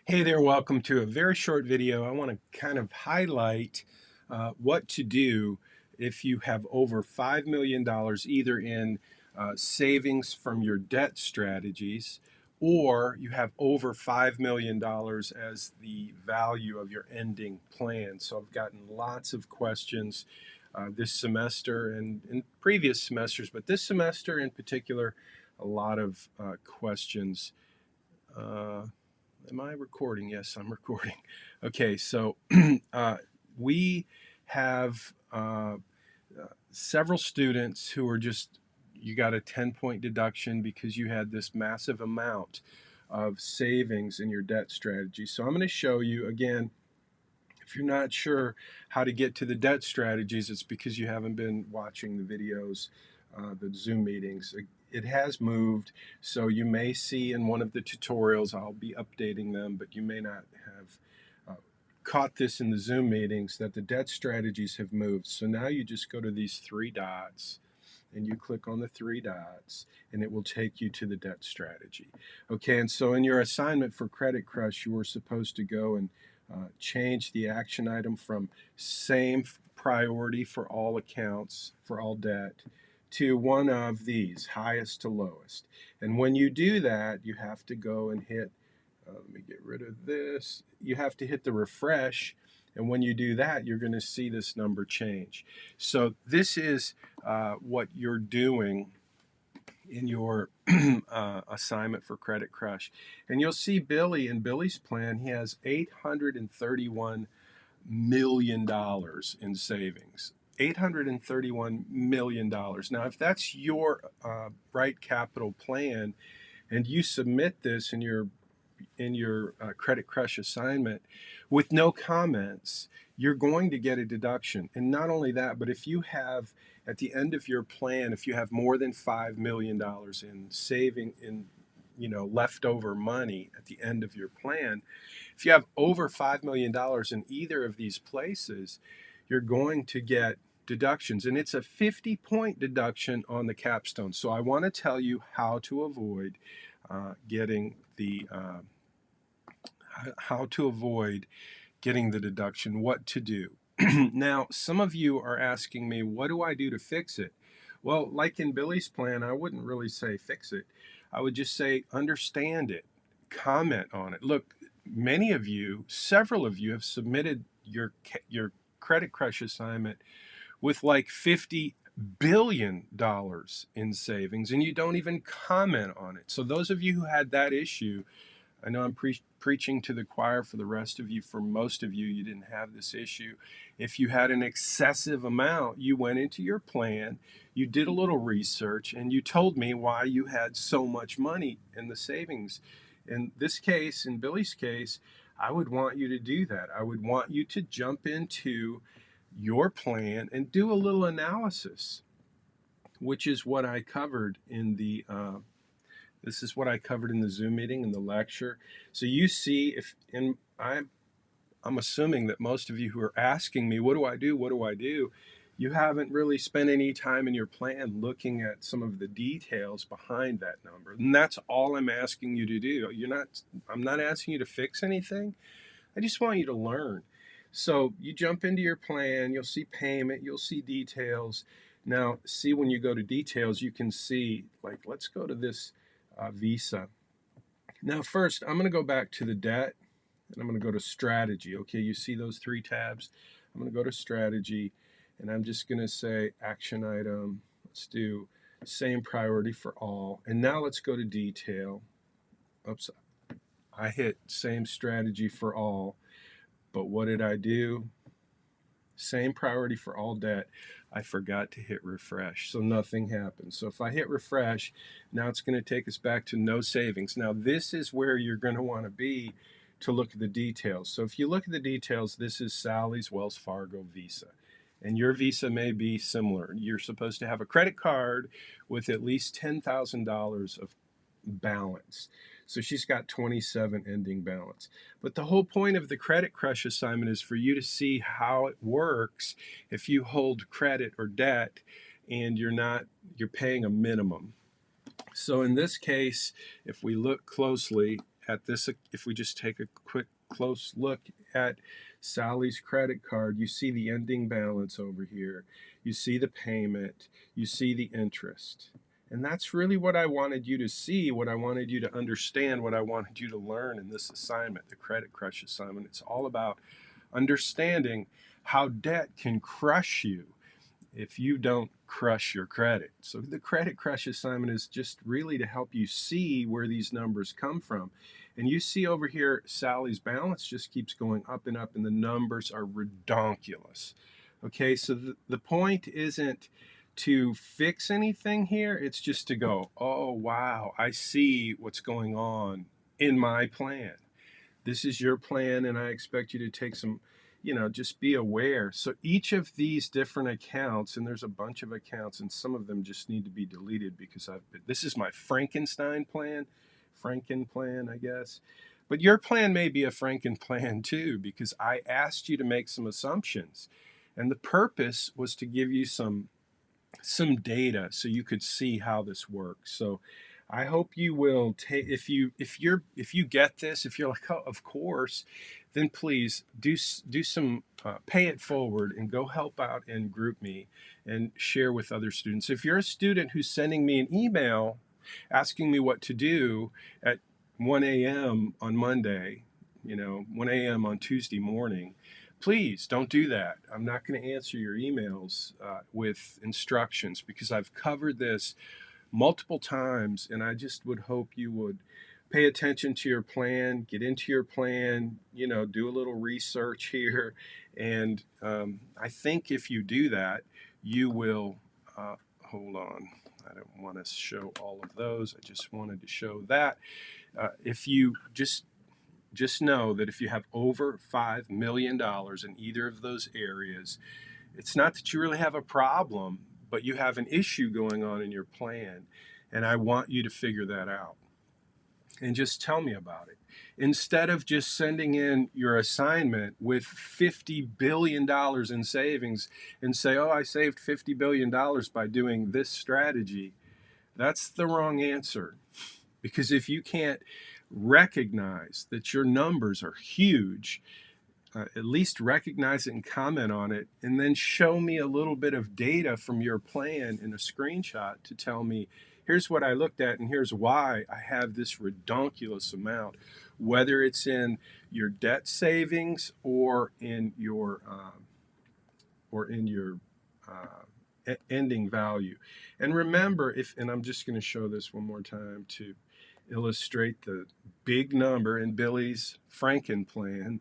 Hey there, welcome to a very short video. I want to kind of highlight what to do if you have over $5 million either in savings from your debt strategies, or you have over $5 million as the value of your ending plan. So I've gotten lots of questions this semester and in previous semesters, but this semester in particular, a lot of questions. Am I recording? Yes, I'm recording. Okay, so we have several students who are just, you got a 10-point deduction because you had this massive amount of savings in your debt strategy. So I'm going to show you again. If you're not sure how to get to the debt strategies, it's because you haven't been watching the videos, the Zoom meetings. It has moved, so you may see in one of the tutorials, I'll be updating them, but you may not have caught this in the Zoom meetings, that the debt strategies have moved. So now you just go to these three dots and you click on the three dots and it will take you to the debt strategy. Okay, and so in your assignment for Credit Crush, you were supposed to go and change the action item from same priority for all accounts, for all debt, to one of these, highest to lowest. And when you do that, you have to go and hit, let me get rid of this, you have to hit the refresh. And when you do that, you're going to see this number change. So this is what you're doing in your assignment for Credit Crush. And you'll see Billy, in Billy's plan, he has $831 million in savings. $831 million. Now, if that's your Bright Capital plan and you submit this in your Credit Crush assignment with no comments, you're going to get a deduction. And not only that, but if you have, at the end of your plan, if you have more than $5 million in saving, in leftover money at the end of your plan, if you have over $5 million in either of these places, you're going to get deductions. And it's a 50-point deduction on the Capstone. So I want to tell you how to avoid getting the deduction, what to do. Now, some of you are asking me, what do I do to fix it? Well, like in Billy's plan, I wouldn't really say fix it. I would just say understand it, comment on it. Look, many of you, several of you have submitted your Credit Crush assignment with like $50 billion in savings, and you don't even comment on it. So those of you who had that issue, I know I'm preaching to the choir for the rest of you. For most of you, you didn't have this issue. If you had an excessive amount, you went into your plan, you did a little research, and you told me why you had so much money in the savings. In this case, in Billy's case, I would want you to do that. I would want you to jump into your plan and do a little analysis, which is what I covered in the this is what I covered in the Zoom meeting, in the lecture. So you see, I'm assuming that most of you who are asking me, what do I do? What do I do? You haven't really spent any time in your plan looking at some of the details behind that number. And that's all I'm asking you to do. I'm not asking you to fix anything. I just want you to learn. So you jump into your plan, you'll see payment, you'll see details. Now, see, when you go to details, you can see, like, let's go to this Visa. Now, first, I'm going to go back to the debt, and I'm going to go to strategy. Okay, you see those three tabs? I'm going to go to strategy, and I'm just going to say action item. Let's do same priority for all. And now let's go to detail. Oops, I hit same strategy for all. But what did I do? Same priority for all debt. I forgot to hit refresh, so nothing happens. So if I hit refresh, now it's going to take us back to no savings. Now this is where you're going to want to be to look at the details. So if you look at the details, this is Sally's Wells Fargo Visa. And your Visa may be similar. You're supposed to have a credit card with at least $10,000 of balance. So she's got 27 ending balance. But the whole point of the Credit Crush assignment is for you to see how it works if you hold credit or debt and you're paying a minimum. So in this case, if we look closely at this, if we just take a quick close look at Sally's credit card, you see the ending balance over here. You see the payment. You see the interest. And that's really what I wanted you to see, what I wanted you to understand, what I wanted you to learn in this assignment, the Credit Crush assignment. It's all about understanding how debt can crush you if you don't crush your credit. So the Credit Crush assignment is just really to help you see where these numbers come from. And you see over here, Sally's balance just keeps going up and up, and the numbers are redonkulous. Okay, so the point isn't to fix anything here. It's just to go, oh, wow, I see what's going on in my plan. This is your plan, and I expect you to take some, just be aware. So each of these different accounts, and there's a bunch of accounts, and some of them just need to be deleted because this is my Frankenstein plan, Franken plan, I guess. But your plan may be a Franken plan too, because I asked you to make some assumptions. And the purpose was to give you some data so you could see how this works. So I hope you will take, if you get this, if you're like, oh, of course, then please do some pay it forward and go help out and group me and share with other students. If you're a student who's sending me an email asking me what to do at 1 a.m. on Monday, 1 a.m. on Tuesday morning, please don't do that. I'm not going to answer your emails with instructions because I've covered this multiple times, and I just would hope you would pay attention to your plan, get into your plan, do a little research here. And I think if you do that, you will, hold on, I don't want to show all of those. I just wanted to show that. If you just know that if you have over $5 million in either of those areas, it's not that you really have a problem, but you have an issue going on in your plan. And I want you to figure that out. And just tell me about it. Instead of just sending in your assignment with $50 billion in savings and say, oh, I saved $50 billion by doing this strategy, that's the wrong answer. Because if you can't recognize that your numbers are huge, at least recognize it and comment on it, and then show me a little bit of data from your plan in a screenshot to tell me, here's what I looked at and here's why I have this redonkulous amount, whether it's in your debt savings or in your ending value. And remember, and I'm just going to show this one more time to illustrate the big number in Billy's Franken plan,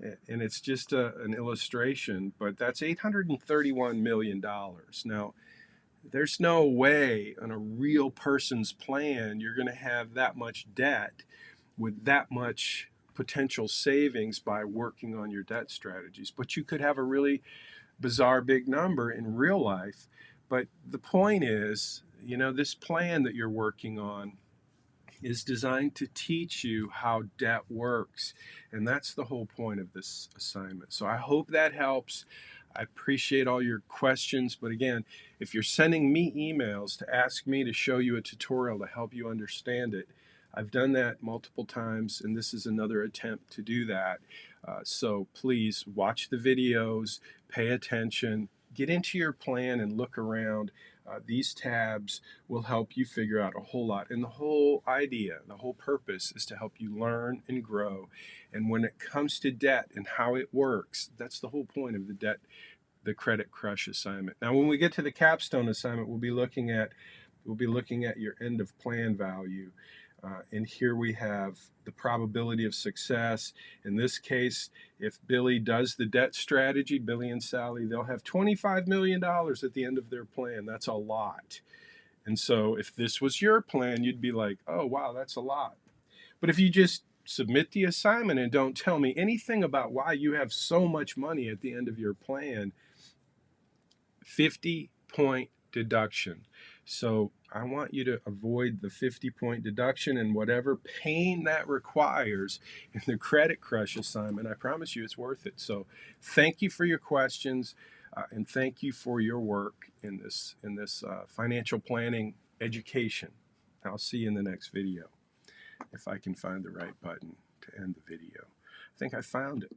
and it's just an illustration, but that's $831 million. Now, there's no way on a real person's plan you're going to have that much debt with that much potential savings by working on your debt strategies. But you could have a really bizarre big number in real life. But the point is, this plan that you're working on is designed to teach you how debt works. And that's the whole point of this assignment. So I hope that helps. I appreciate all your questions. But again, if you're sending me emails to ask me to show you a tutorial to help you understand it, I've done that multiple times, and this is another attempt to do that. So please watch the videos, pay attention, get into your plan and look around. These tabs will help you figure out a whole lot. And the whole idea, the whole purpose is to help you learn and grow. And when it comes to debt and how it works, that's the whole point of the Credit Crush assignment. Now, when we get to the Capstone assignment, we'll be looking at your end of plan value. And here we have the probability of success. In this case, if Billy does the debt strategy, Billy and Sally, they'll have $25 million at the end of their plan. That's a lot. And so if this was your plan, you'd be like, oh, wow, that's a lot. But if you just submit the assignment and don't tell me anything about why you have so much money at the end of your plan, 50-point deduction. So I want you to avoid the 50-point deduction and whatever pain that requires in the Credit Crush assignment. I promise you it's worth it. So thank you for your questions and thank you for your work in this financial planning education. I'll see you in the next video. if I can find the right button to end the video. I think I found it.